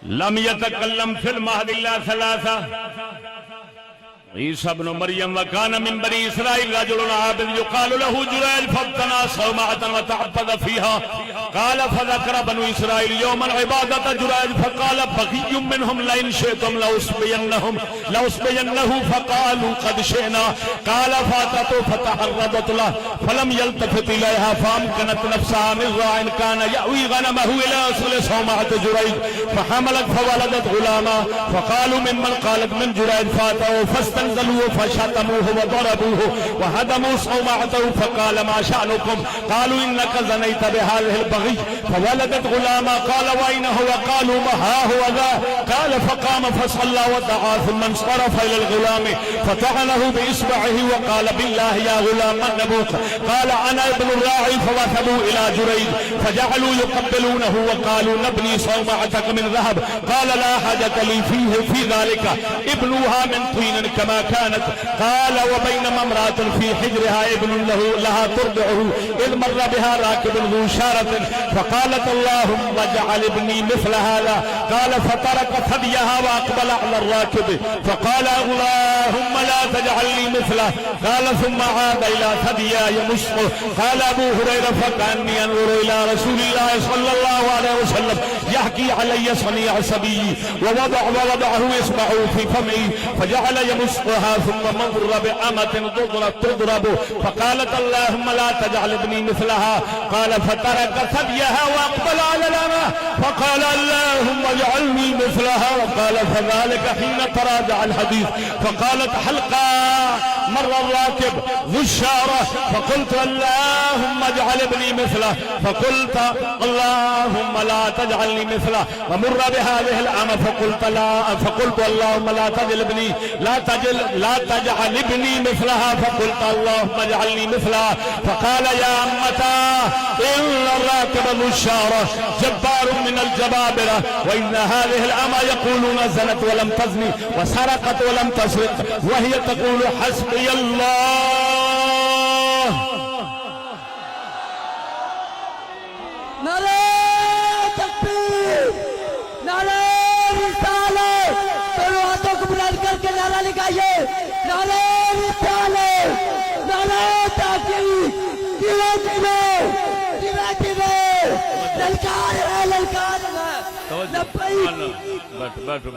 لم يتكلم في المهد إلا ثلاثة: عيسى ابن مريم، وكان من بني إسرائيل رجل عابد يقال له جريج فابتنى صومعة وتعبد فيها. قال فذكر بنو إسرائيل يوما عبادة جريج فقال بقي منهم لئن شئتم لأصبينه فقالوا قد شئنا. قال فاتته فتعرضت له فلم يلتفت إليها فأمكنت نفسها من راع كان يأوي غنمه إلى أصل صومعة جريج فحملت فولدت غلاما. فقالوا ممن؟ قالت من جريج. فاتوا فاستنزلوه فشتموه وضربوه وهدموا صومعته. فقال ما شأنكم؟ قالوا إنك زنيت بهذه البغي فولدت غلاما. قال وأين هو؟ قالوا ما ها هو ذا. قال فقام فصلى ودعا ثم انصرف إلى الغلام فطعنه بإصبعه وقال بالله يا غلام من أبوك؟ قال أنا ابن الراعي. فوثبوا إلى جريج فجعلوا يقبلونه وقالوا نبني صومعتك من ذهب. قال لا حاجة لي فيه في ذلك، ابنوها من طين كما كانت. قال وبينما امرأة في حجرها ابن لها ترضعه إذ مر بها راكب ذو شارة فقالت اللهم اجعل ابني مثل هذا. قال فترك ثديها وأقبل على الراكب فقال اللهم لا تجعلني مثله. قال ثم عاد إلى ثديها يمسه. قال أبو هريرة فكأني أنظر إلى رسول الله صلى الله عليه وسلم يحكي علي صنيع صبي ووضعه إصبعه في فمه فجعل يمسها ثم مر بأمة تضرب فقالت اللهم لا تجعل ابني مثلها. قال فترك ثديها وأقبل على الأمة فقال اللهم اجعلني مثلها. وقال فذلك حين تراجع الحديث. فقالت حلقا مر الراكب ذو الشارة فقلت اللهم اجعل ابني مثله. فقلت اللهم لا تجعلني مثله. ومر بهذه الأمة فقلت اللهم لا تجعل ابني مثلها. فقلت اللهم اجعلني مثلها. فقال يا أمتا إن الراكب ذو الشارة جبار من الجبابرة وإن هذه الأمة يقولون زنت ولم تزني وسرقت ولم تسرق وهي تقول حسبي الله. नारे तकबीर, नारे रिसालत, दोनों हाथों को बुलंद करके नारा लगाइए। नारे रिसालत, नारे तहकीक, दिलो ललकार है, ललकार है। बैठो।